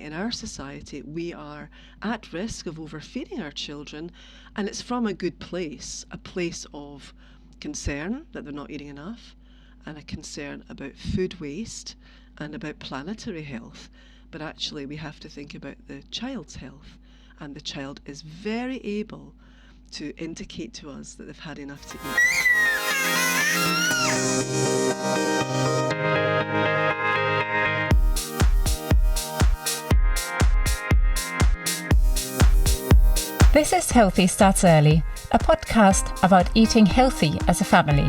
In our society, we are at risk of overfeeding our children, and it's from a good place, a place of concern that they're not eating enough, and a concern about food waste and about planetary health. But actually, we have to think about the child's health, and the child is very able to indicate to us that they've had enough to eat. This is Healthy Starts Early, a podcast about eating healthy as a family.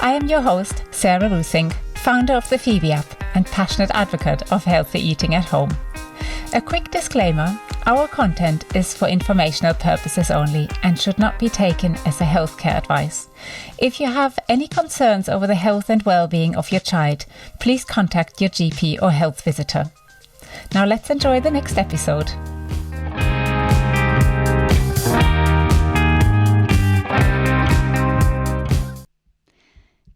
I am your host, Sarah Rusink, founder of the Phoebe app and passionate advocate of healthy eating at home. A quick disclaimer, our content is for informational purposes only and should not be taken as a healthcare advice. If you have any concerns over the health and well-being of your child, please contact your GP or health visitor. Now let's enjoy the next episode.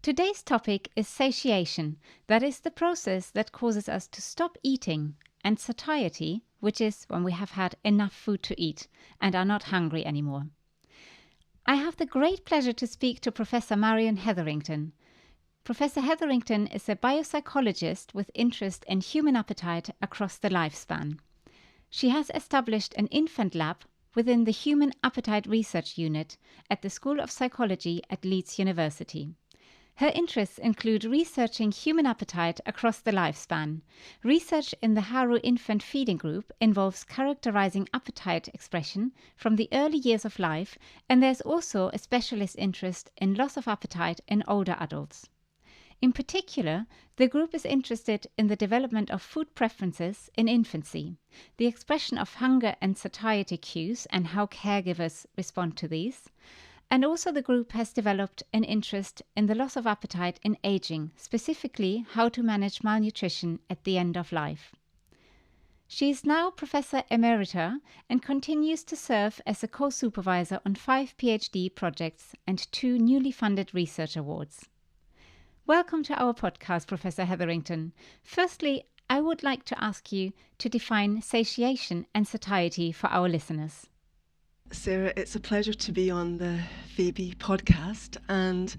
Today's topic is satiation, that is the process that causes us to stop eating, and satiety, which is when we have had enough food to eat and are not hungry anymore. I have the great pleasure to speak to Professor Marion Hetherington. Professor Hetherington is a biopsychologist with interest in human appetite across the lifespan. She has established an infant lab within the Human Appetite Research Unit at the School of Psychology at Leeds University. Her interests include researching human appetite across the lifespan. Research in the Haru Infant Feeding Group involves characterizing appetite expression from the early years of life, and there's also a specialist interest in loss of appetite in older adults. In particular, the group is interested in the development of food preferences in infancy, the expression of hunger and satiety cues and how caregivers respond to these. And also the group has developed an interest in the loss of appetite in aging, specifically how to manage malnutrition at the end of life. She is now Professor Emerita and continues to serve as a co-supervisor on 5 PhD projects and 2 newly funded research awards. Welcome to our podcast, Professor Hetherington. Firstly, I would like to ask you to define satiation and satiety for our listeners. Sarah, it's a pleasure to be on the Phoebe podcast, and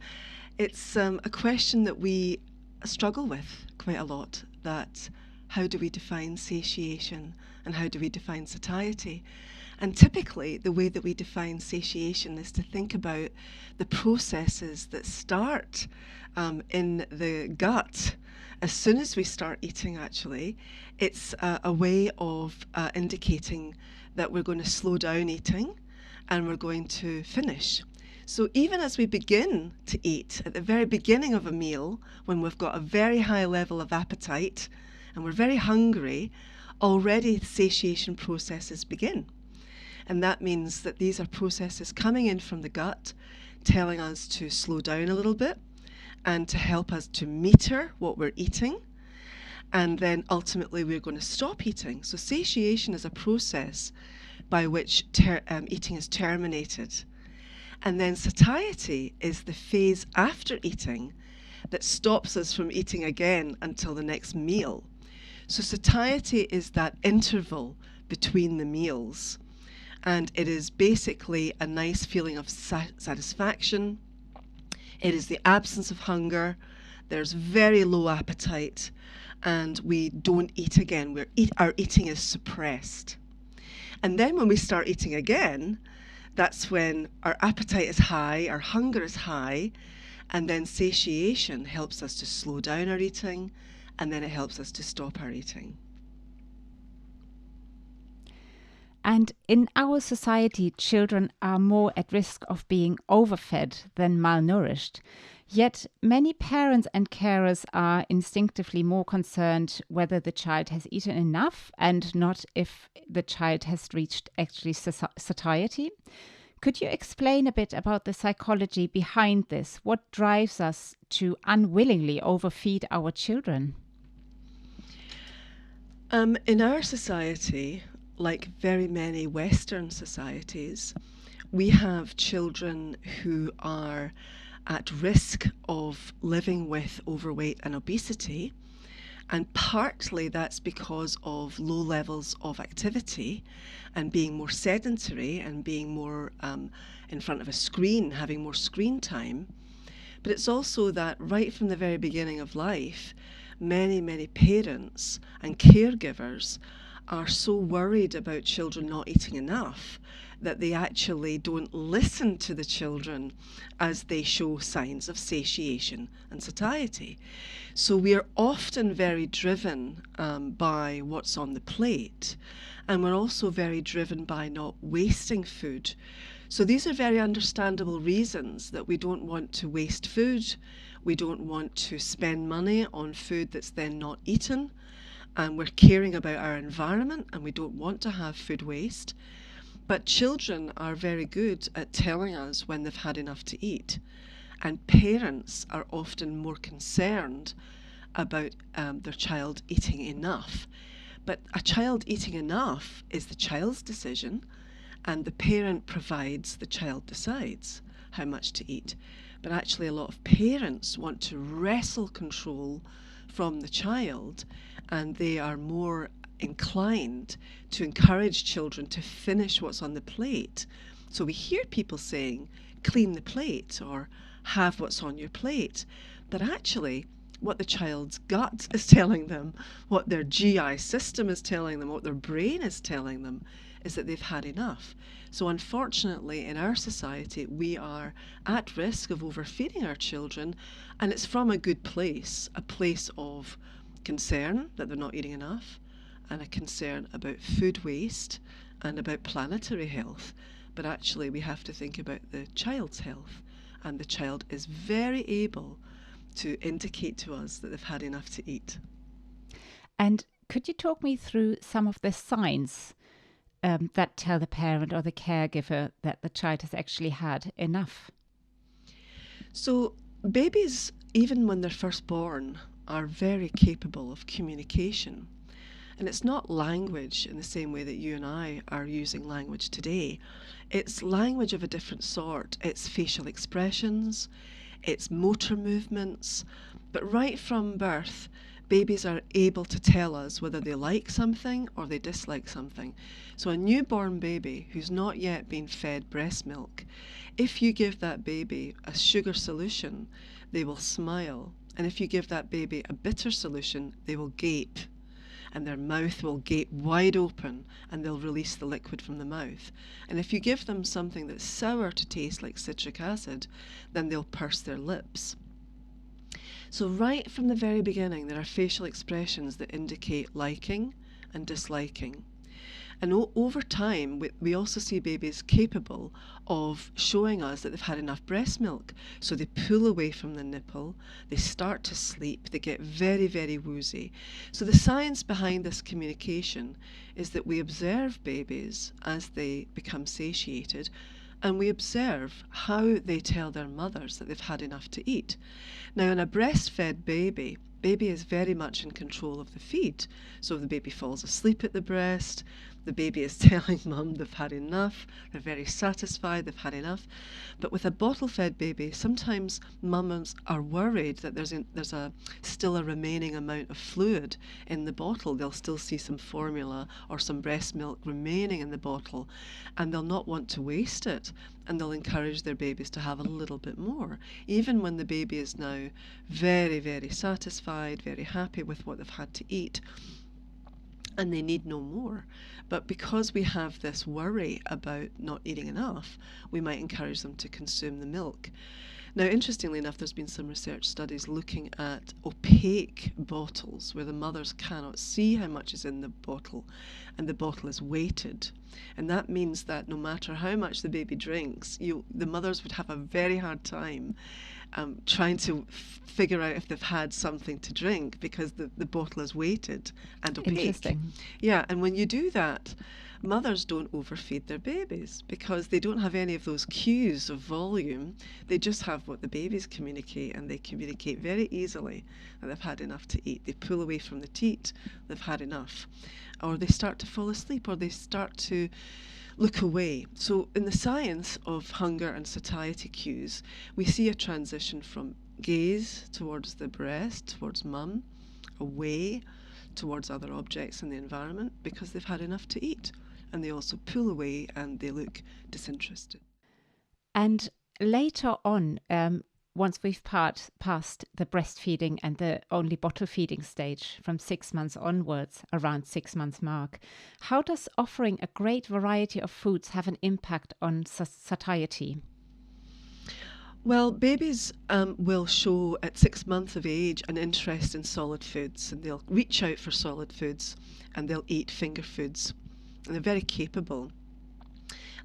it's a question that we struggle with quite a lot, that how do we define satiation and how do we define satiety? And typically the way that we define satiation is to think about the processes that start in the gut. As soon as we start eating, actually, it's a way of indicating that we're going to slow down eating and we're going to finish. So even as we begin to eat, at the very beginning of a meal, when we've got a very high level of appetite and we're very hungry, already the satiation processes begin. And that means that these are processes coming in from the gut, telling us to slow down a little bit and to help us to meter what we're eating. And then ultimately we're going to stop eating. So satiation is a process by which eating is terminated. And then satiety is the phase after eating that stops us from eating again until the next meal. So satiety is that interval between the meals. And it is basically a nice feeling of satisfaction. It is the absence of hunger. There's very low appetite. And we don't eat again. Our eating is suppressed. And then when we start eating again, that's when our appetite is high, our hunger is high, and then satiation helps us to slow down our eating, and then it helps us to stop our eating. And in our society, children are more at risk of being overfed than malnourished. Yet many parents and carers are instinctively more concerned whether the child has eaten enough and not if the child has reached actually satiety. Could you explain a bit about the psychology behind this? What drives us to unwillingly overfeed our children? In our society, like very many Western societies, we have children who are at risk of living with overweight and obesity, And partly that's because of low levels of activity and being more sedentary and being more in front of a screen, having more screen time. But it's also that right from the very beginning of life, many parents and caregivers are so worried about children not eating enough that they actually don't listen to the children as they show signs of satiation and satiety. So we are often very driven by what's on the plate, and we're also very driven by not wasting food. So these are very understandable reasons that we don't want to waste food, we don't want to spend money on food that's then not eaten, and we're caring about our environment and we don't want to have food waste. But children are very good at telling us when they've had enough to eat, and parents are often more concerned about their child eating enough. But a child eating enough is the child's decision, and the parent provides, the child decides how much to eat. But actually a lot of parents want to wrestle control from the child, and they are more inclined to encourage children to finish what's on the plate. So we hear people saying, clean the plate or have what's on your plate. But actually, what the child's gut is telling them, what their GI system is telling them, what their brain is telling them, is that they've had enough. So unfortunately, in our society, we are at risk of overfeeding our children, and it's from a good place, a place of concern that they're not eating enough, and a concern about food waste and about planetary health. But actually, we have to think about the child's health, and the child is very able to indicate to us that they've had enough to eat. And could you talk me through some of the signs that tell the parent or the caregiver that the child has actually had enough? So babies, even when they're first born, are very capable of communication. And it's not language in the same way that you and I are using language today. It's language of a different sort. It's facial expressions, it's motor movements. But right from birth, babies are able to tell us whether they like something or they dislike something. So a newborn baby who's not yet been fed breast milk, if you give that baby a sugar solution, they will smile. And if you give that baby a bitter solution, they will gape. And their mouth will gape wide open and they'll release the liquid from the mouth. And if you give them something that's sour to taste, like citric acid, then they'll purse their lips. So right from the very beginning, there are facial expressions that indicate liking and disliking. And over time, we also see babies capable of showing us that they've had enough breast milk. So they pull away from the nipple, they start to sleep, they get very woozy. So the science behind this communication is that we observe babies as they become satiated, and we observe how they tell their mothers that they've had enough to eat. Now, in a breastfed baby is very much in control of the feed. So if the baby falls asleep at the breast, the baby is telling mum they've had enough, they're very satisfied, they've had enough. But with a bottle-fed baby, sometimes mums are worried that there's still a remaining amount of fluid in the bottle. They'll still see some formula or some breast milk remaining in the bottle, and they'll not want to waste it, and they'll encourage their babies to have a little bit more, even when the baby is now very satisfied, very happy with what they've had to eat, and they need no more. But because we have this worry about not eating enough, we might encourage them to consume the milk. Now, interestingly enough, there's been some research studies looking at opaque bottles where the mothers cannot see how much is in the bottle, and the bottle is weighted. And that means that no matter how much the baby drinks, the mothers would have a very hard time trying to figure out if they've had something to drink, because the bottle is weighted and opaque. Interesting. Yeah, and when you do that, mothers don't overfeed their babies because they don't have any of those cues of volume. They just have what the babies communicate, and they communicate very easily that they've had enough to eat. They pull away from the teat, they've had enough. Or they start to fall asleep, or they start to look away. So in the science of hunger and satiety cues, we see a transition from gaze towards the breast, towards mum, away towards other objects in the environment because they've had enough to eat. And they also pull away and they look disinterested. And later on, once we've passed the breastfeeding and the only bottle feeding stage from 6 months onwards, around 6 months mark, how does offering a great variety of foods have an impact on satiety? Well, babies will show at 6 months of age an interest in solid foods, and they'll reach out for solid foods and they'll eat finger foods. And they're very capable.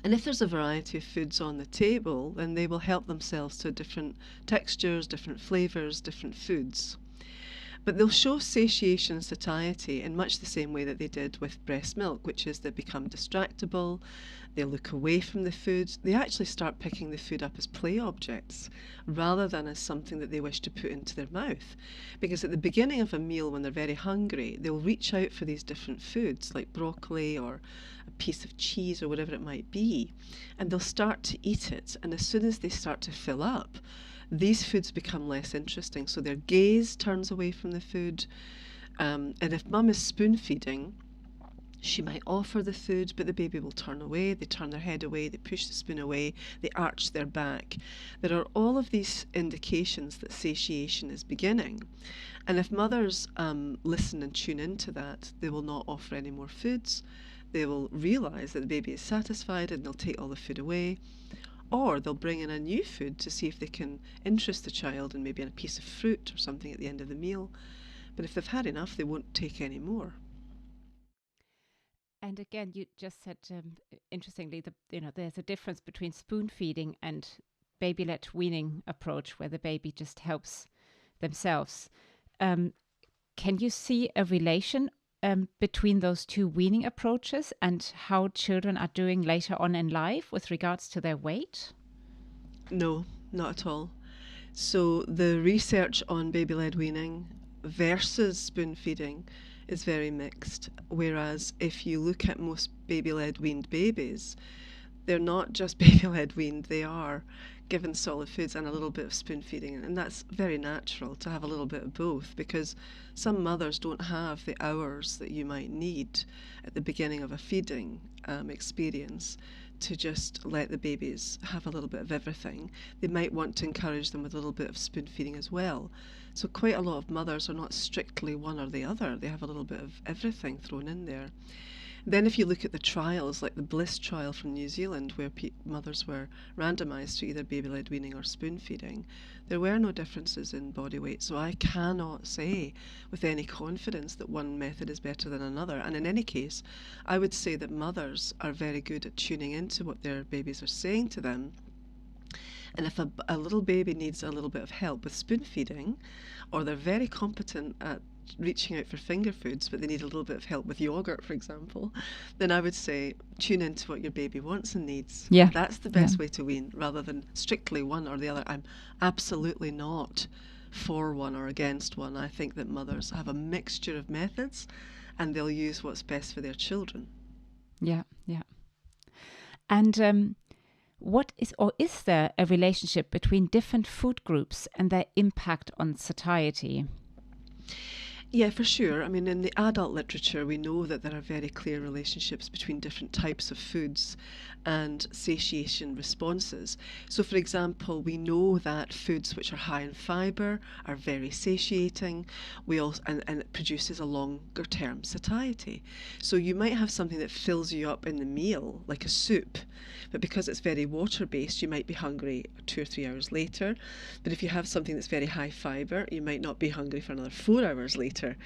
And if there's a variety of foods on the table, then they will help themselves to different textures, different flavours, different foods. But they'll show satiation and satiety in much the same way that they did with breast milk, which is they become distractible, they look away from the food, they actually start picking the food up as play objects rather than as something that they wish to put into their mouth. Because at the beginning of a meal, when they're very hungry, they'll reach out for these different foods like broccoli or a piece of cheese or whatever it might be, and they'll start to eat it. And as soon as they start to fill up, these foods become less interesting, so their gaze turns away from the food. And if mum is spoon feeding, she might offer the food, but the baby will turn away, they turn their head away, they push the spoon away, they arch their back. There are all of these indications that satiation is beginning. And if mothers listen and tune into that, they will not offer any more foods. They will realise that the baby is satisfied and they'll take all the food away. Or they'll bring in a new food to see if they can interest the child in maybe a piece of fruit or something at the end of the meal. But if they've had enough, they won't take any more. And again, you just said, interestingly, there's a difference between spoon feeding and baby-led weaning approach, where the baby just helps themselves. Can you see a relation between those two weaning approaches and how children are doing later on in life with regards to their weight? No, not at all. So the research on baby-led weaning versus spoon feeding is very mixed. Whereas if you look at most baby-led weaned babies, they're not just baby-led weaned, they are given solid foods and a little bit of spoon feeding. And that's very natural to have a little bit of both, because some mothers don't have the hours that you might need at the beginning of a feeding experience to just let the babies have a little bit of everything. They might want to encourage them with a little bit of spoon feeding as well. So quite a lot of mothers are not strictly one or the other. They have a little bit of everything thrown in there. Then if you look at the trials, like the BLISS trial from New Zealand, where mothers were randomized to either baby-led weaning or spoon feeding, there were no differences in body weight. So I cannot say with any confidence that one method is better than another. And in any case, I would say that mothers are very good at tuning into what their babies are saying to them. And if a little baby needs a little bit of help with spoon feeding, or they're very competent at reaching out for finger foods, but they need a little bit of help with yogurt, for example, then I would say tune into what your baby wants and needs. Yeah. That's the best way to wean, rather than strictly one or the other. I'm absolutely not for one or against one. I think that mothers have a mixture of methods and they'll use what's best for their children. Yeah. And is there a relationship between different food groups and their impact on satiety? Yeah, for sure. I mean, in the adult literature, we know that there are very clear relationships between different types of foods and satiation responses. So, for example, we know that foods which are high in fibre are very satiating. And it produces a longer term satiety. So you might have something that fills you up in the meal, like a soup, but because it's very water-based, you might be hungry 2 or 3 hours later. But if you have something that's very high fibre, you might not be hungry for another 4 hours later.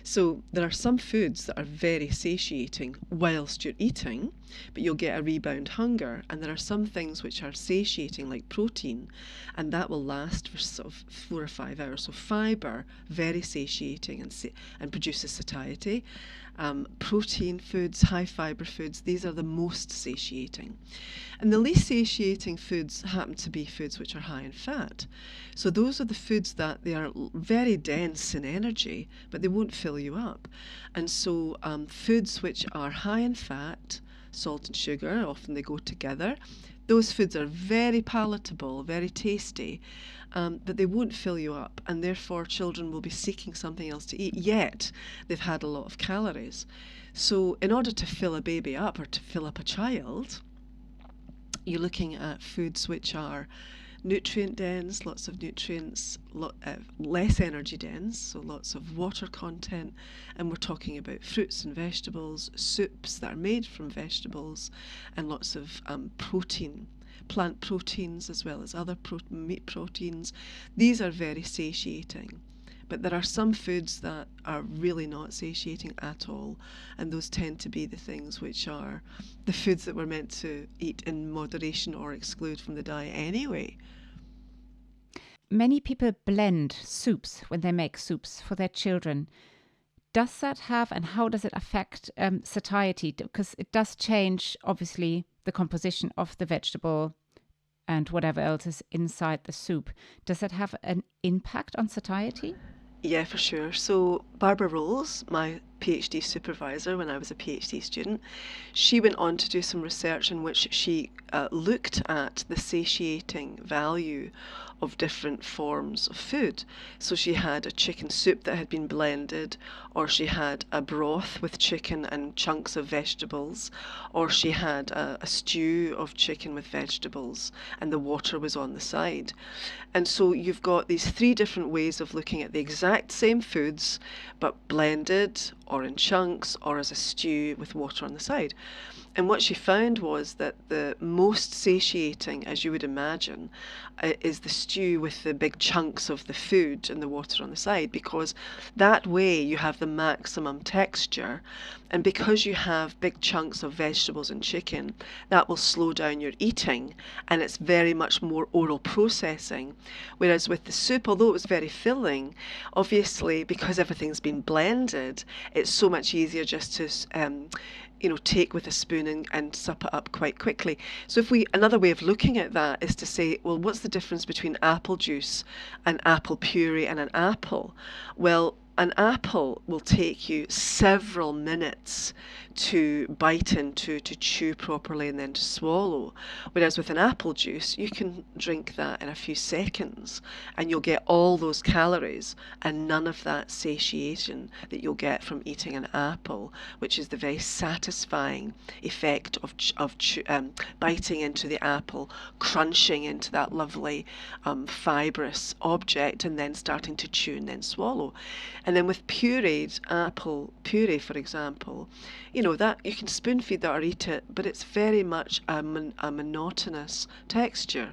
So there are some foods that are very satiating whilst you're eating, but you'll get a rebound hunger. And there are some things which are satiating, like protein, and that will last for sort of 4 or 5 hours. So fibre, very satiating and produces satiety. Protein foods, high fibre foods, these are the most satiating. And the least satiating foods happen to be foods which are high in fat. So those are the foods that they are very dense in energy, but they won't fill you up. And so foods which are high in fat, salt and sugar, often they go together, Those foods are very palatable, very tasty, but they won't fill you up, and therefore children will be seeking something else to eat, yet they've had a lot of calories. So in order to fill a baby up or to fill up a child, you're looking at foods which are nutrient dense, lots of nutrients, less energy dense, so lots of water content, and we're talking about fruits and vegetables, soups that are made from vegetables, and lots of protein, plant proteins as well as other meat proteins. These are very satiating. But there are some foods that are really not satiating at all, and those tend to be the things which are the foods that we're meant to eat in moderation or exclude from the diet anyway. Many people blend soups when they make soups for their children. Does that have, and how does it affect satiety? Because it does change, obviously, the composition of the vegetable and whatever else is inside the soup. Does that have an impact on satiety? Yeah, for sure. So Barbara Rolls, my PhD supervisor when I was a PhD student, she went on to do some research in which she looked at the satiating value of different forms of food. So she had a chicken soup that had been blended, or she had a broth with chicken and chunks of vegetables, or she had a stew of chicken with vegetables and the water was on the side. And so you've got these three different ways of looking at the exact same foods, but blended or in chunks or as a stew with water on the side. And what she found was that the most satiating, as you would imagine, is the stew with the big chunks of the food and the water on the side, because that way you have the maximum texture. And because you have big chunks of vegetables and chicken, that will slow down your eating, and it's very much more oral processing. Whereas with the soup, although it was very filling, obviously because everything's been blended, it's so much easier just to take with a spoon and sup it up quite quickly. So another way of looking at that is to say, well, what's the difference between apple juice and apple puree and an apple? Well, an apple will take you several minutes to bite into, to chew properly and then to swallow. Whereas with an apple juice, you can drink that in a few seconds and you'll get all those calories and none of that satiation that you'll get from eating an apple, which is the very satisfying effect of biting into the apple, crunching into that lovely fibrous object and then starting to chew and then swallow. And then with pureed apple puree, for example, that you can spoon feed that or eat it, but it's very much a monotonous texture.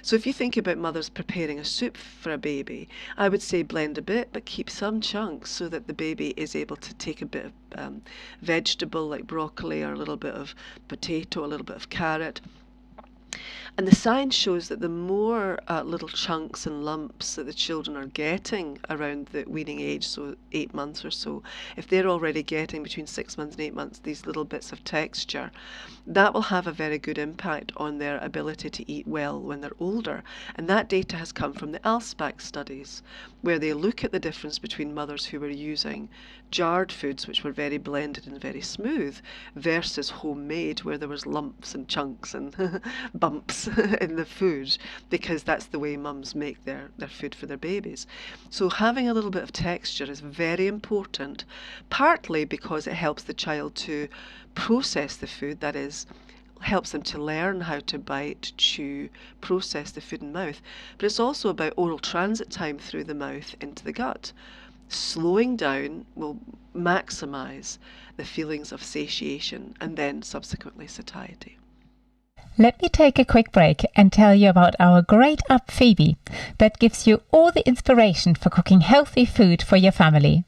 So if you think about mothers preparing a soup for a baby, I would say blend a bit, but keep some chunks so that the baby is able to take a bit of vegetable like broccoli or a little bit of potato, a little bit of carrot. And the science shows that the more little chunks and lumps that the children are getting around the weaning age, so 8 months or so, if they're already getting between 6 months and 8 months these little bits of texture, that will have a very good impact on their ability to eat well when they're older. And that data has come from the ALSPAC studies, where they look at the difference between mothers who were using jarred foods, which were very blended and very smooth, versus homemade, where there was lumps and chunks and bumps in the food, because that's the way mums make their food for their babies. So having a little bit of texture is very important, partly because it helps the child to process the food, that is, helps them to learn how to bite, chew, process the food in mouth. But it's also about oral transit time through the mouth into the gut. Slowing down will maximise the feelings of satiation and then subsequently satiety. Let me take a quick break and tell you about our great app Phoebe that gives you all the inspiration for cooking healthy food for your family.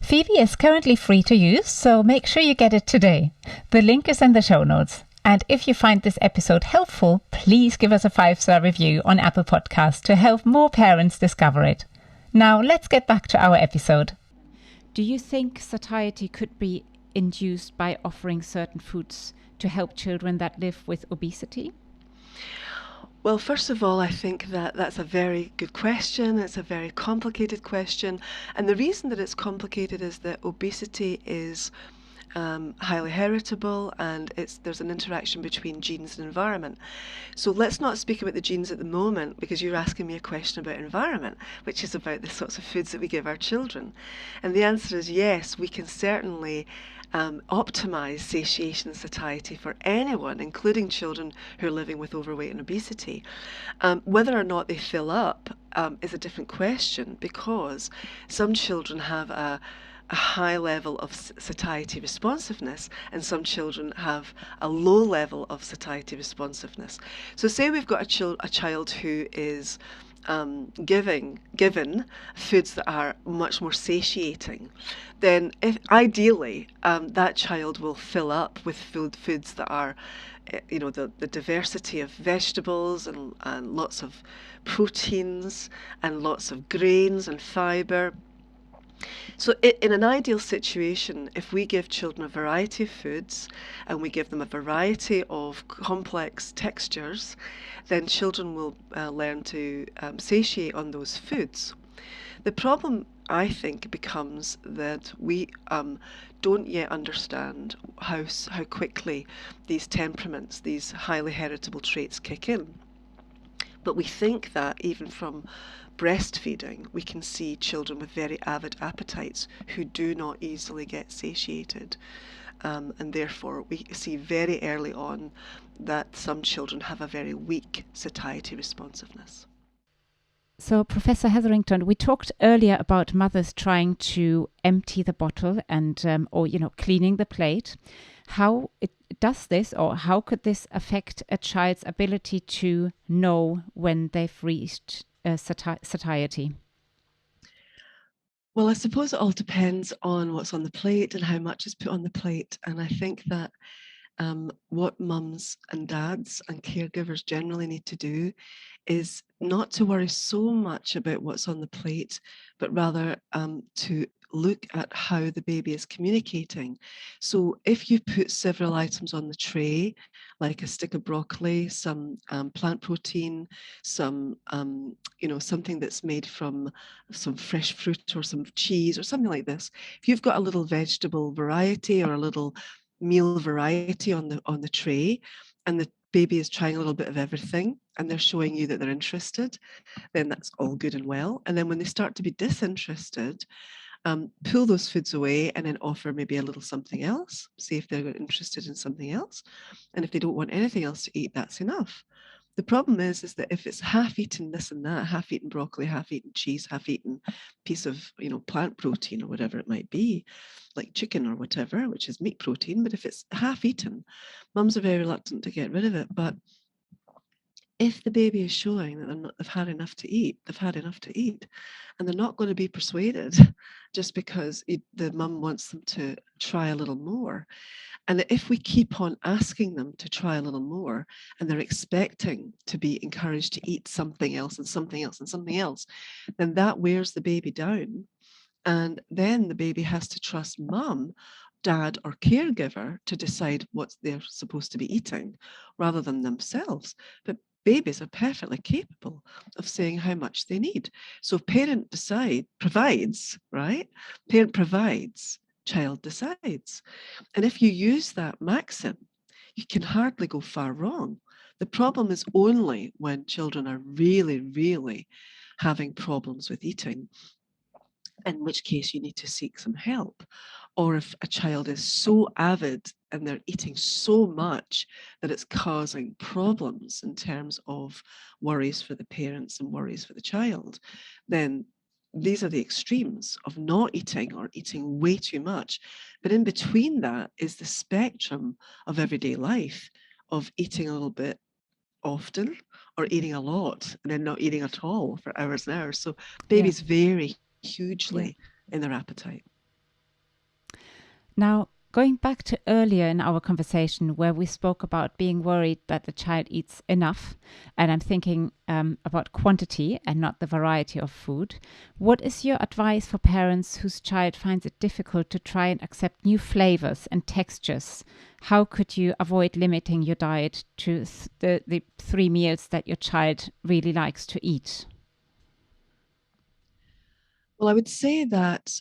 Phoebe is currently free to use, so make sure you get it today. The link is in the show notes. And if you find this episode helpful, please give us a 5-star review on Apple Podcasts to help more parents discover it. Now let's get back to our episode. Do you think satiety could be induced by offering certain foods to help children that live with obesity? Well, first of all, I think that that's a very good question. It's a very complicated question. And the reason that it's complicated is that obesity is highly heritable, and there's an interaction between genes and environment. So let's not speak about the genes at the moment, because you're asking me a question about environment, which is about the sorts of foods that we give our children. And the answer is yes, we can certainly optimize satiation and satiety for anyone, including children who are living with overweight and obesity. Whether or not they fill up is a different question, because some children have a high level of satiety responsiveness, and some children have a low level of satiety responsiveness. So say we've got a child who is given foods that are much more satiating, then ideally that child will fill up with foods that are the diversity of vegetables and lots of proteins and lots of grains and fiber. So in an ideal situation, if we give children a variety of foods and we give them a variety of complex textures, then children will learn to satiate on those foods. The problem, I think, becomes that we don't yet understand how quickly these temperaments, these highly heritable traits kick in. But we think that even from breastfeeding, we can see children with very avid appetites who do not easily get satiated. And therefore, we see very early on that some children have a very weak satiety responsiveness. So, Professor Hetherington, we talked earlier about mothers trying to empty the bottle and, cleaning the plate. How does this, or how could this affect a child's ability to know when they've reached satiety? Well, I suppose it all depends on what's on the plate and how much is put on the plate. And I think that what mums and dads and caregivers generally need to do is not to worry so much about what's on the plate, but rather to look at how the baby is communicating. So if you put several items on the tray, like a stick of broccoli, some plant protein, some something that's made from some fresh fruit or some cheese or something like this, if you've got a little vegetable variety or a little meal variety on the tray, and the baby is trying a little bit of everything and they're showing you that they're interested, then that's all good and well. And then when they start to be disinterested, pull those foods away and then offer maybe a little something else, see if they're interested in something else. And if they don't want anything else to eat, that's enough. The problem is that if it's half-eaten this and that, half-eaten broccoli, half-eaten cheese, half-eaten piece of plant protein or whatever it might be, like chicken or whatever, which is meat protein, but if it's half-eaten, mums are very reluctant to get rid of it. But if the baby is showing that they've had enough to eat, they've had enough to eat, and they're not going to be persuaded just because the mum wants them to try a little more. And if we keep on asking them to try a little more, and they're expecting to be encouraged to eat something else and something else and something else, then that wears the baby down. And then the baby has to trust mum, dad, or caregiver to decide what they're supposed to be eating rather than themselves. But babies are perfectly capable of saying how much they need. So parent provides, right? Parent provides, child decides. And if you use that maxim, you can hardly go far wrong. The problem is only when children are really, really having problems with eating, in which case you need to seek some help. Or if a child is so avid and they're eating so much that it's causing problems in terms of worries for the parents and worries for the child, then these are the extremes of not eating or eating way too much. But in between that is the spectrum of everyday life, of eating a little bit often or eating a lot and then not eating at all for hours and hours. So babies vary hugely in their appetite. Now, going back to earlier in our conversation where we spoke about being worried that the child eats enough, and I'm thinking about quantity and not the variety of food, what is your advice for parents whose child finds it difficult to try and accept new flavors and textures? How could you avoid limiting your diet to the 3 meals that your child really likes to eat? Well, I would say that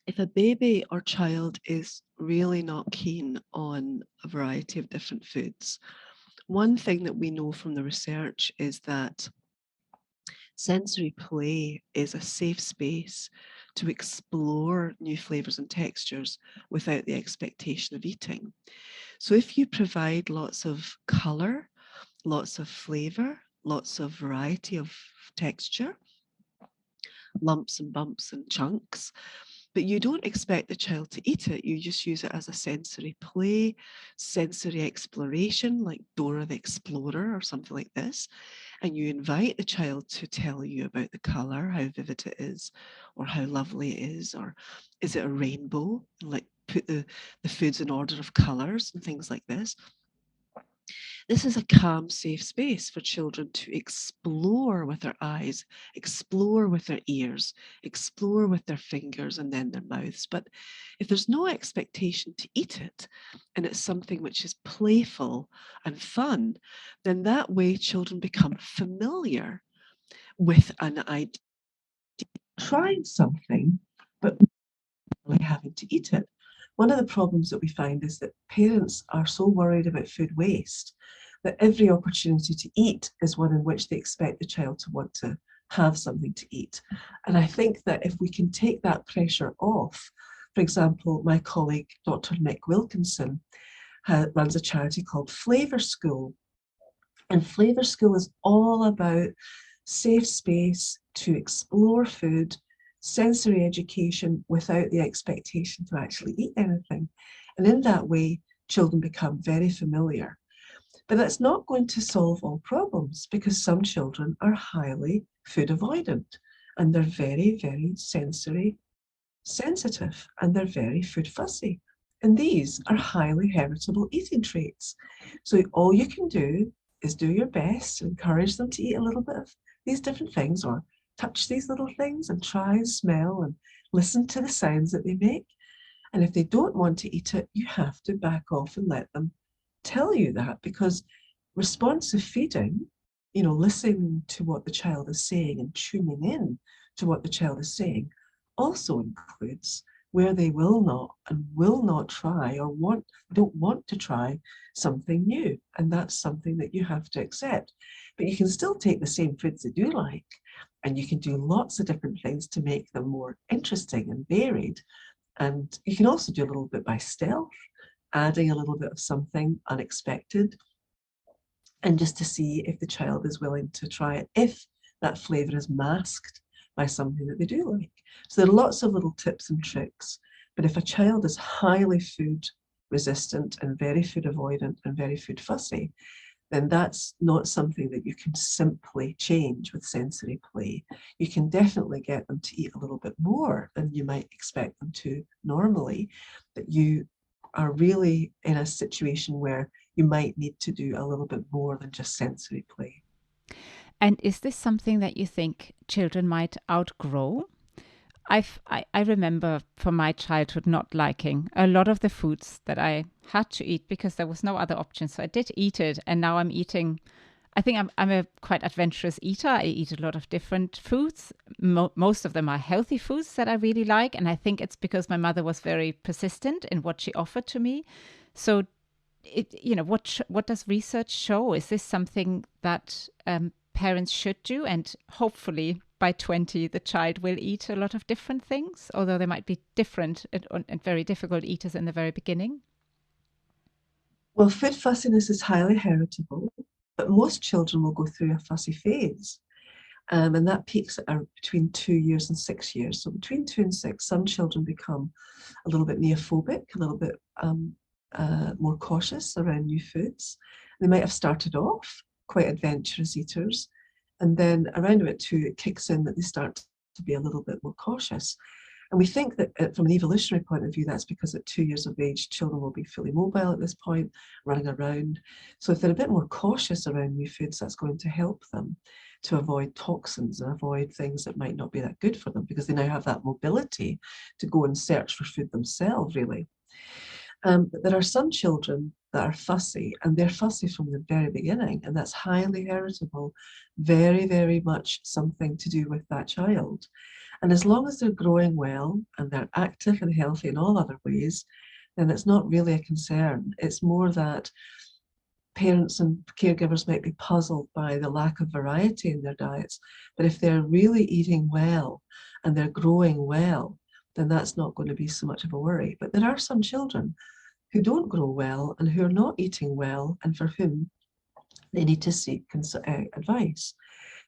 If a baby or child is really not keen on a variety of different foods, one thing that we know from the research is that sensory play is a safe space to explore new flavors and textures without the expectation of eating. So if you provide lots of color, lots of flavor, lots of variety of texture, lumps and bumps and chunks, but you don't expect the child to eat it. You just use it as a sensory play, sensory exploration, like Dora the Explorer or something like this. And you invite the child to tell you about the colour, how vivid it is, or how lovely it is, or is it a rainbow? Like put the foods in order of colours and things like this. This is a calm, safe space for children to explore with their eyes, explore with their ears, explore with their fingers and then their mouths. But if there's no expectation to eat it, and it's something which is playful and fun, then that way children become familiar with an idea, trying something, but really having to eat it. One of the problems that we find is that parents are so worried about food waste that every opportunity to eat is one in which they expect the child to want to have something to eat. And I think that if we can take that pressure off, for example, my colleague, Dr. Nick Wilkinson, runs a charity called Flavour School. And Flavour School is all about safe space to explore food, sensory education without the expectation to actually eat anything. And in that way, children become very familiar. But that's not going to solve all problems because some children are highly food avoidant and they're very, very sensory sensitive and they're very food fussy. And these are highly heritable eating traits. So all you can do is do your best to encourage them to eat a little bit of these different things or touch these little things and try and smell and listen to the sounds that they make. And if they don't want to eat it, you have to back off and let them tell you that, because responsive feeding, listening to what the child is saying and tuning in to what the child is saying, also includes where they will not try or don't want to try something new. And that's something that you have to accept. But you can still take the same foods they do like, and you can do lots of different things to make them more interesting and varied. And you can also do a little bit by stealth, adding a little bit of something unexpected, and just to see if the child is willing to try it, if that flavour is masked by something that they do like. So there are lots of little tips and tricks, but if a child is highly food resistant and very food avoidant and very food fussy, then that's not something that you can simply change with sensory play. You can definitely get them to eat a little bit more than you might expect them to normally, but you are really in a situation where you might need to do a little bit more than just sensory play. And is this something that you think children might outgrow? I remember from my childhood not liking a lot of the foods that I had to eat because there was no other option. So I did eat it, and now I'm eating. I think I'm a quite adventurous eater. I eat a lot of different foods. Most of them are healthy foods that I really like, and I think it's because my mother was very persistent in what she offered to me. So, what does research show? Is this something that parents should do, and hopefully by 20 the child will eat a lot of different things, although they might be different and very difficult eaters in the very beginning? Well, food fussiness is highly heritable, but most children will go through a fussy phase, and that peaks at between 2 years and 6 years. So between 2 and 6, some children become a little bit neophobic, a little bit more cautious around new foods. They might have started off quite adventurous eaters, and then around about 2, it kicks in that they start to be a little bit more cautious. And we think that from an evolutionary point of view, that's because at 2 years of age, children will be fully mobile at this point, running around. So if they're a bit more cautious around new foods, that's going to help them to avoid toxins and avoid things that might not be that good for them, because they now have that mobility to go and search for food themselves, really. But there are some children that are fussy, and they're fussy from the very beginning, and that's highly heritable, very, very much something to do with that child. And as long as they're growing well and they're active and healthy in all other ways, then it's not really a concern. It's more that parents and caregivers might be puzzled by the lack of variety in their diets. But if they're really eating well and they're growing well, then that's not going to be so much of a worry. But there are some children who don't grow well and who are not eating well, and for whom they need to seek advice.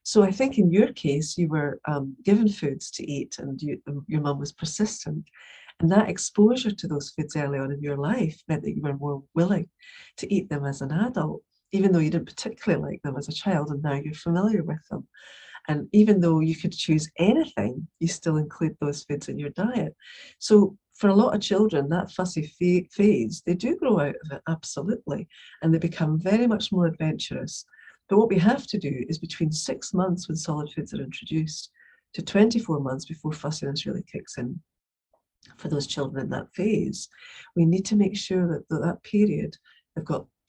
So I think in your case, you were given foods to eat, and your mum was persistent. And that exposure to those foods early on in your life meant that you were more willing to eat them as an adult, even though you didn't particularly like them as a child, and now you're familiar with them. And even though you could choose anything, you still include those foods in your diet. So for a lot of children, that fussy phase, they do grow out of it, absolutely. And they become very much more adventurous. But what we have to do is between 6 months when solid foods are introduced to 24 months before fussiness really kicks in for those children in that phase, we need to make sure that that period,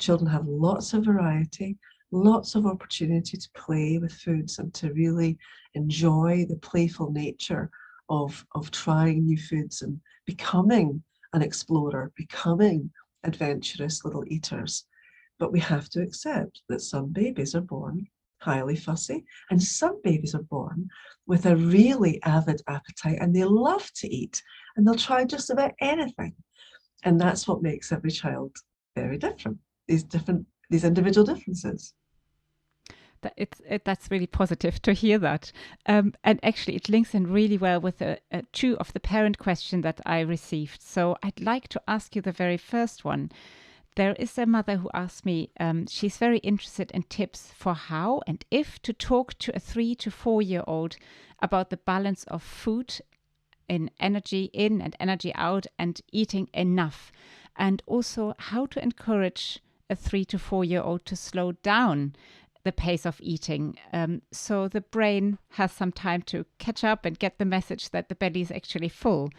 children have lots of variety, lots of opportunity to play with foods and to really enjoy the playful nature of trying new foods and becoming an explorer, becoming adventurous little eaters. But we have to accept that some babies are born highly fussy, and some babies are born with a really avid appetite, and they love to eat, and they'll try just about anything. And that's what makes every child very different, these individual differences. That's really positive to hear that. And actually, it links in really well with two of the parent questions that I received. So I'd like to ask you the very first one. There is a mother who asked me, she's very interested in tips for how and if to talk to a 3 to 4 year old about the balance of food in energy in and energy out and eating enough. And also how to encourage a 3 to 4 year old to slow down the pace of eating, so the brain has some time to catch up and get the message that the belly is actually full.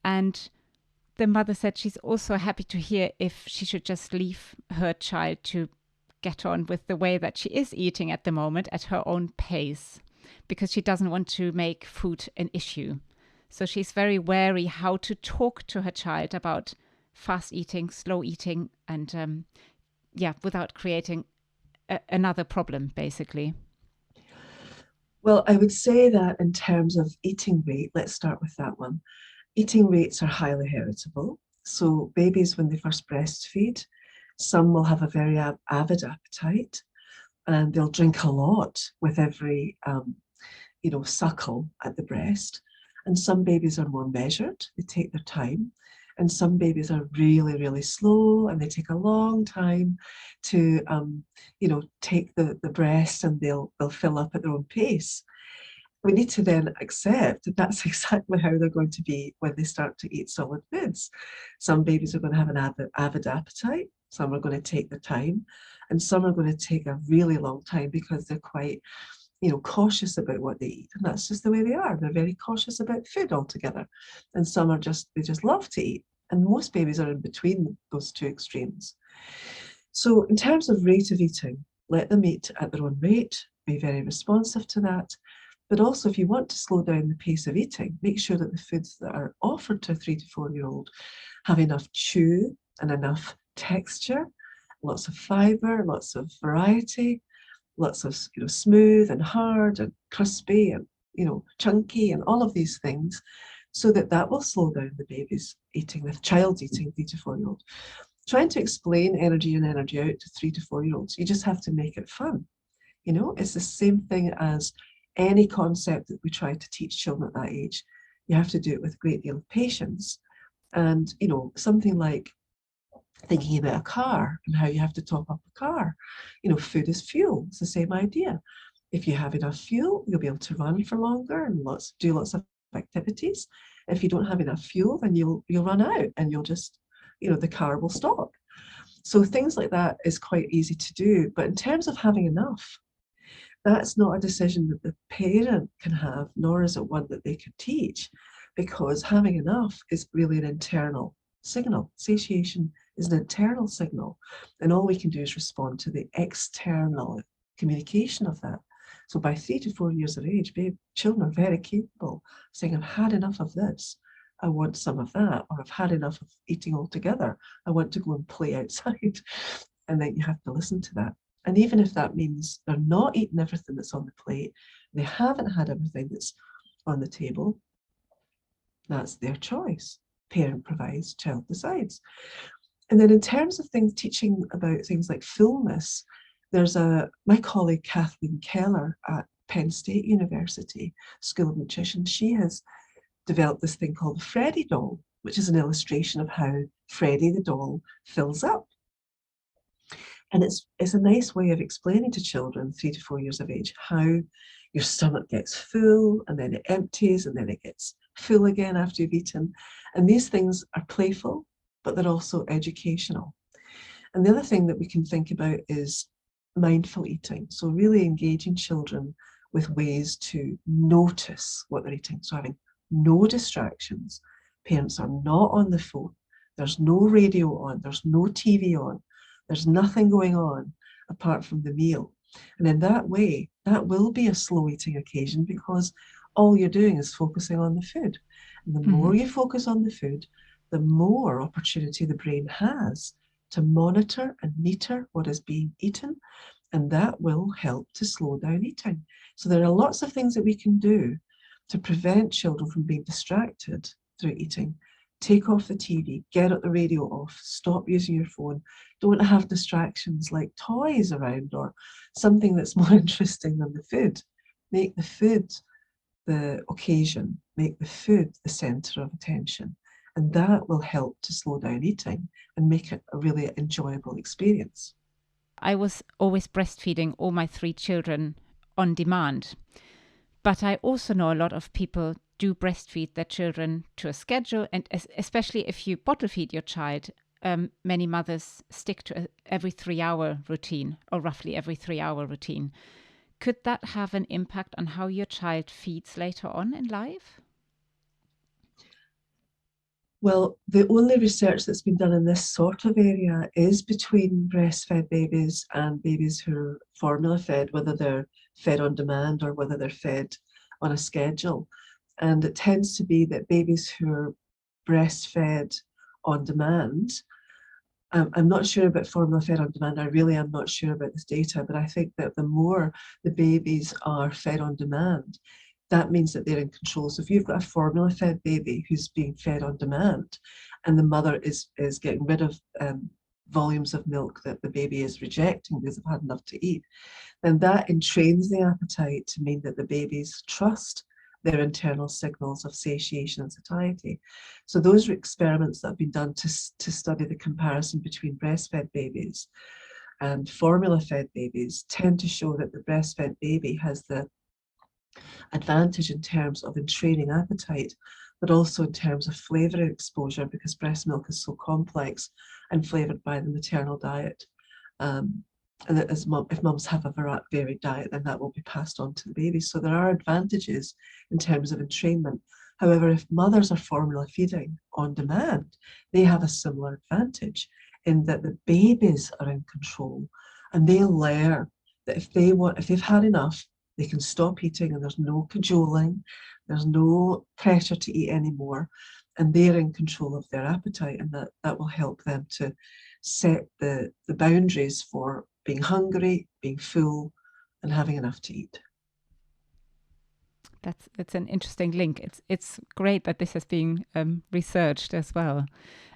And the mother said she's also happy to hear if she should just leave her child to get on with the way that she is eating at the moment at her own pace, because she doesn't want to make food an issue. So she's very wary how to talk to her child about fast eating, slow eating, and without creating another problem, basically. Well, I would say that in terms of eating rate, let's start with that one. Eating rates are highly heritable. So babies, when they first breastfeed, some will have a very avid appetite, and they'll drink a lot with every suckle at the breast. And some babies are more measured, they take their time. And some babies are really, really slow, and they take a long time to, take the breast, and they'll fill up at their own pace. We need to then accept that that's exactly how they're going to be when they start to eat solid foods. Some babies are going to have an avid appetite, some are going to take their time, and some are going to take a really long time because they're quite cautious about what they eat, and that's just the way they are. They're very cautious about food altogether. And some are they just love to eat, and most babies are in between those two extremes. So in terms of rate of eating, let them eat at their own rate, be very responsive to that. But also, if you want to slow down the pace of eating, make sure that the foods that are offered to a 3 to 4 year old have enough chew and enough texture, lots of fiber, lots of variety, lots of smooth and hard and crispy and chunky and all of these things, so that will slow down the baby's eating, the child's eating, 3 to 4 year old. Trying to explain energy in, energy out to 3 to 4 year olds, you just have to make it fun. It's the same thing as any concept that we try to teach children at that age. You have to do it with a great deal of patience. And something like thinking about a car and how you have to top up a car. Food is fuel. It's the same idea. If you have enough fuel, you'll be able to run for longer and do lots of activities. If you don't have enough fuel, then you'll run out, and you'll just, the car will stop. So things like that is quite easy to do. But in terms of having enough, that's not a decision that the parent can have, nor is it one that they can teach, because having enough is really an internal signal. Satiation is an internal signal, and all we can do is respond to the external communication of that. So by 3 to 4 years of age, children are very capable of saying, I've had enough of this, I want some of that, or I've had enough of eating altogether, I want to go and play outside. And then you have to listen to that. And even if that means they're not eating everything that's on the plate, they haven't had everything that's on the table, that's their choice. Parent provides, child decides. And then in terms of things, teaching about things like fullness, there's my colleague Kathleen Keller at Penn State University School of Nutrition. She has developed this thing called the Freddy doll, which is an illustration of how Freddy the doll fills up. And it's a nice way of explaining to children 3 to 4 years of age how your stomach gets full and then it empties and then it gets full again after you've eaten. And these things are playful, but they're also educational. And the other thing that we can think about is mindful eating. So really engaging children with ways to notice what they're eating. So having no distractions. Parents are not on the phone. There's no radio on. There's no TV on. There's nothing going on apart from the meal. And in that way, that will be a slow eating occasion because all you're doing is focusing on the food. And the more you focus on the food, the more opportunity the brain has to monitor and meter what is being eaten. And that will help to slow down eating. So there are lots of things that we can do to prevent children from being distracted through eating. Take off the TV, get the radio off, stop using your phone. Don't have distractions like toys around or something that's more interesting than the food. Make the food the occasion, make the food the center of attention. And that will help to slow down eating and make it a really enjoyable experience. I was always breastfeeding all my 3 children on demand. But I also know a lot of people do breastfeed their children to a schedule, and especially if you bottle feed your child, many mothers stick to every 3-hour routine, or roughly every 3-hour routine. Could that have an impact on how your child feeds later on in life? Well, the only research that's been done in this sort of area is between breastfed babies and babies who are formula fed, whether they're fed on demand or whether they're fed on a schedule. And it tends to be that babies who are breastfed on demand, I'm not sure about formula fed on demand, I really am not sure about this data, but I think that the more the babies are fed on demand, that means that they're in control. So if you've got a formula fed baby who's being fed on demand and the mother is getting rid of volumes of milk that the baby is rejecting because they've had enough to eat, then that entrains the appetite to mean that the babies trust their internal signals of satiation and satiety. So those are experiments that have been done to study the comparison between breastfed babies and formula-fed babies tend to show that the breastfed baby has the advantage in terms of entraining appetite, but also in terms of flavour exposure because breast milk is so complex and flavoured by the maternal diet. And that if mums have a varied diet, then that will be passed on to the baby. So there are advantages in terms of entrainment. However, if mothers are formula feeding on demand, they have a similar advantage in that the babies are in control and they'll learn that if they've had enough, they can stop eating and there's no cajoling, there's no pressure to eat anymore, and they're in control of their appetite, and that will help them to set the boundaries for being hungry, being full, and having enough to eat. That's an interesting link. It's great that this has been researched as well.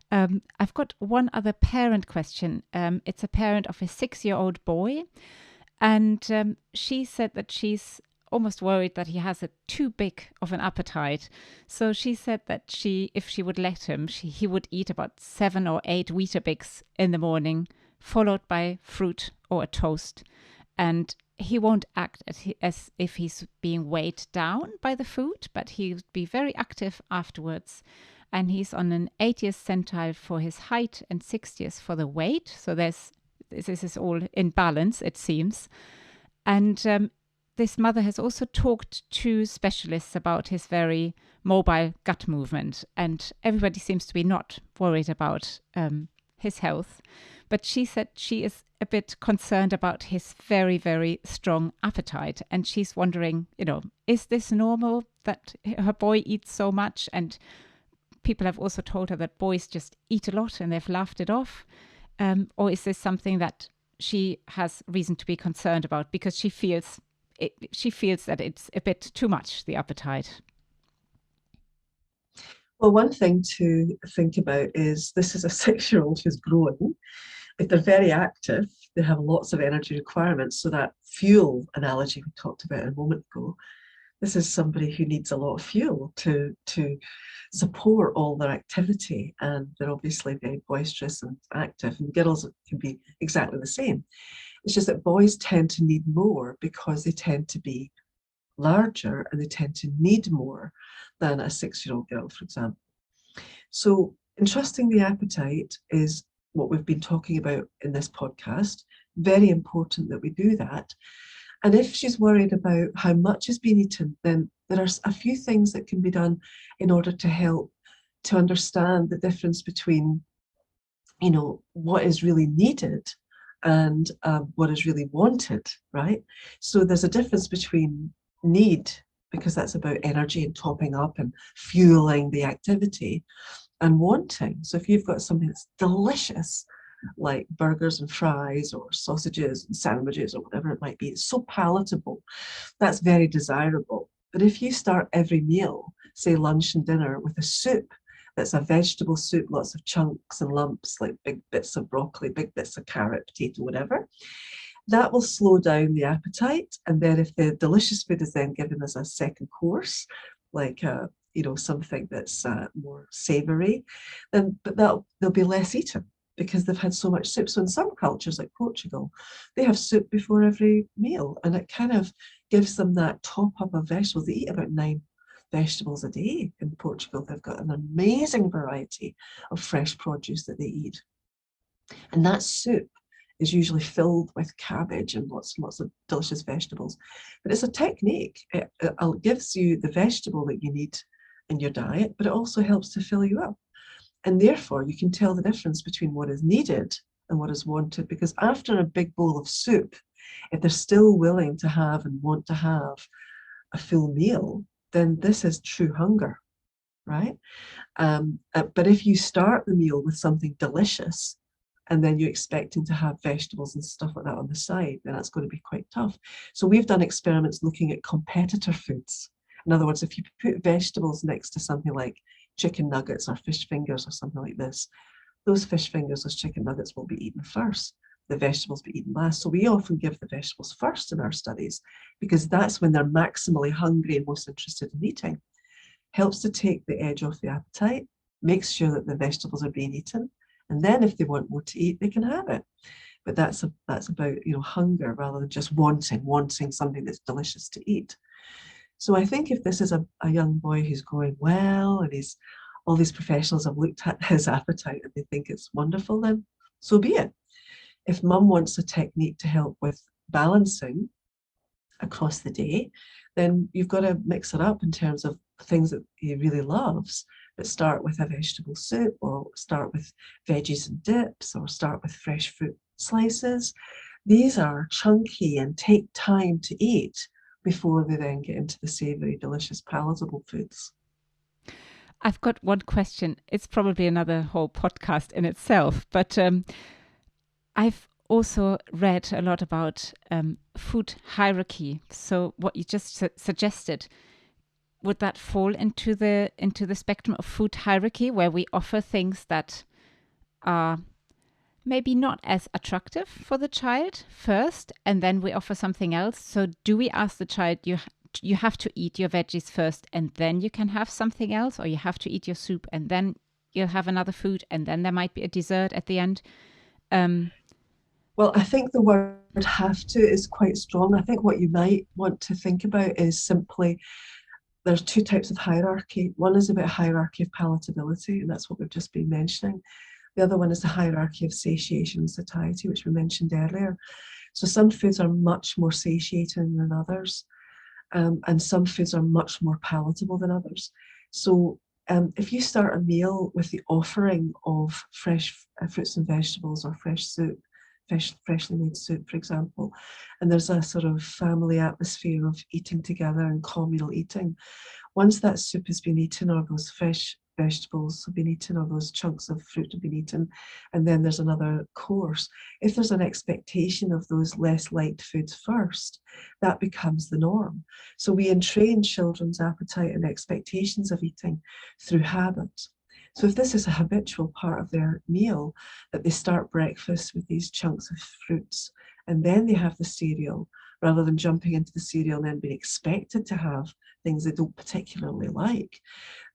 I've got one other parent question. It's a parent of a 6-year-old boy, and she said that she's almost worried that he has too big of an appetite. So she said that if she would let him, he would eat about 7 or 8 Weetabix in the morning, followed by fruit or a toast. And he won't act as if he's being weighed down by the food, but he'll be very active afterwards. And he's on an 80th centile for his height and 60th for the weight. So this is all in balance, it seems. And this mother has also talked to specialists about his very mobile gut movement, and everybody seems to be not worried about his health. But she said she is a bit concerned about his very, very strong appetite. And she's wondering, is this normal that her boy eats so much? And people have also told her that boys just eat a lot and they've laughed it off. Or is this something that she has reason to be concerned about because she feels that it's a bit too much, the appetite? Well, one thing to think about is this is a 6-year-old who's growing. If they're very active, they have lots of energy requirements. So that fuel analogy we talked about a moment ago, this is somebody who needs a lot of fuel to support all their activity. And they're obviously very boisterous and active, and girls can be exactly the same. It's just that boys tend to need more because they tend to be larger and they tend to need more than a 6-year-old girl, for example. So entrusting the appetite is what we've been talking about in this podcast. Very important that we do that. And if she's worried about how much is being eaten, then there are a few things that can be done in order to help to understand the difference between, what is really needed and what is really wanted, right? So there's a difference between need, because that's about energy and topping up and fueling the activity, and wanting. So if you've got something that's delicious, like burgers and fries or sausages and sandwiches or whatever it might be, it's so palatable, that's very desirable. But if you start every meal, say lunch and dinner, with a soup that's a vegetable soup, lots of chunks and lumps, like big bits of broccoli, big bits of carrot, potato, whatever, that will slow down the appetite. And then if the delicious food is then given as a second course, like something that's more savory, then there'll be less eaten because they've had so much soup. So in some cultures like Portugal, they have soup before every meal, and it kind of gives them that top up of vegetables. They eat about 9 vegetables a day in Portugal. They've got an amazing variety of fresh produce that they eat. And that soup is usually filled with cabbage and lots and lots of delicious vegetables. But it's a technique. It gives you the vegetable that you need in your diet, but it also helps to fill you up. And therefore, you can tell the difference between what is needed and what is wanted, because after a big bowl of soup, if they're still willing to have and want to have a full meal, then this is true hunger, right? But if you start the meal with something delicious, and then you're expecting to have vegetables and stuff like that on the side, then that's going to be quite tough. So we've done experiments looking at competitor foods. In other words, if you put vegetables next to something like chicken nuggets or fish fingers or something like this, those fish fingers, those chicken nuggets will be eaten first. The vegetables be eaten last. So we often give the vegetables first in our studies because that's when they're maximally hungry and most interested in eating. Helps to take the edge off the appetite, makes sure that the vegetables are being eaten, and then if they want more to eat, they can have it. But that's about hunger rather than just wanting something that's delicious to eat. So I think if this is a young boy who's going well, and all these professionals have looked at his appetite and they think it's wonderful, then so be it. If mum wants a technique to help with balancing across the day, then you've got to mix it up in terms of things that he really loves, but start with a vegetable soup, or start with veggies and dips, or start with fresh fruit slices. These are chunky and take time to eat before they then get into the savory, delicious, palatable foods. I've got one question. It's probably another whole podcast in itself, but I've also read a lot about food hierarchy. So what you just suggested, would that fall into the spectrum of food hierarchy, where we offer things that are maybe not as attractive for the child first, and then we offer something else? So do we ask the child, you have to eat your veggies first and then you can have something else, or you have to eat your soup and then you'll have another food, and then there might be a dessert at the end? Well, I think the word have to is quite strong. I think what you might want to think about is simply, there's 2 types of hierarchy. One is about hierarchy of palatability, and that's what we've just been mentioning. The other one is the hierarchy of satiation and satiety, which we mentioned earlier. So some foods are much more satiating than others, and some foods are much more palatable than others. So if you start a meal with the offering of fresh fruits and vegetables or fresh soup, freshly made soup, for example, and there's a sort of family atmosphere of eating together and communal eating, once that soup has been eaten, or those fresh vegetables have been eaten, or those chunks of fruit have been eaten, and then there's another course, if there's an expectation of those less liked foods first, that becomes the norm. So we entrain children's appetite and expectations of eating through habit. So if this is a habitual part of their meal, that they start breakfast with these chunks of fruits, and then they have the cereal, rather than jumping into the cereal and then being expected to have things they don't particularly like,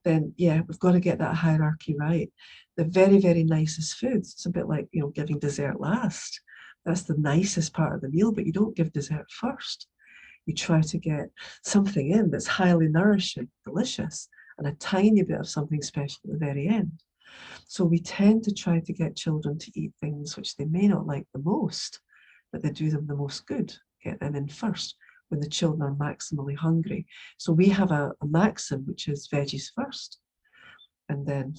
then yeah, we've got to get that hierarchy right. The very, very nicest foods, it's a bit like, giving dessert last. That's the nicest part of the meal, but you don't give dessert first. You try to get something in that's highly nourishing, delicious, and a tiny bit of something special at the very end. So we tend to try to get children to eat things which they may not like the most, but they do them the most good. Get them in first when the children are maximally hungry. So we have a maxim, which is veggies first, and then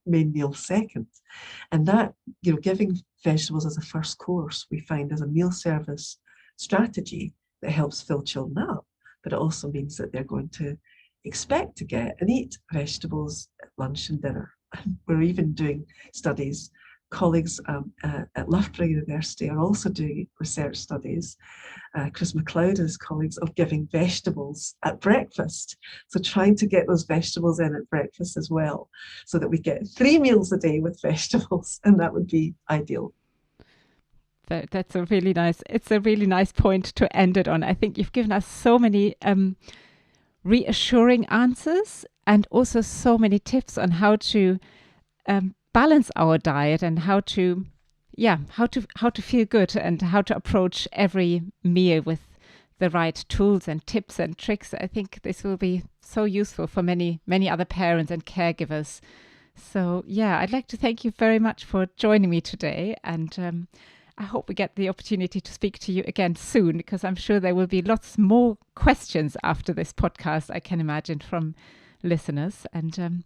main meal second. And that, giving vegetables as a first course, we find as a meal service strategy that helps fill children up, but it also means that they're going to expect to get and eat vegetables at lunch and dinner. We're even doing studies. Colleagues at Loughborough University are also doing research studies. Chris MacLeod and his colleagues of giving vegetables at breakfast. So trying to get those vegetables in at breakfast as well, so that we get 3 meals a day with vegetables, and that would be ideal. It's a really nice point to end it on. I think you've given us so many reassuring answers, and also so many tips on how to balance our diet, and how to feel good, and how to approach every meal with the right tools and tips and tricks. I think this will be so useful for many other parents and caregivers. So I'd like to thank you very much for joining me today, and I hope we get the opportunity to speak to you again soon, because I'm sure there will be lots more questions after this podcast, I can imagine, from listeners. And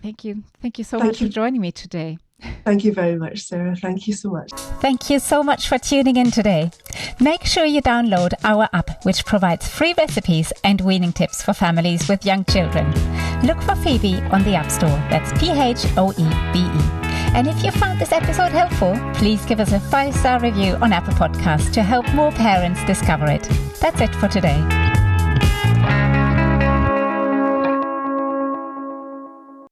thank you so much for joining me today. Thank you very much, Sarah. Thank you so much. Thank you so much for tuning in today. Make sure you download our app, which provides free recipes and weaning tips for families with young children. Look for Phoebe on the App Store. That's PHOEBE. And if you found this episode helpful, please give us a 5-star review on Apple Podcasts to help more parents discover it. That's it for today.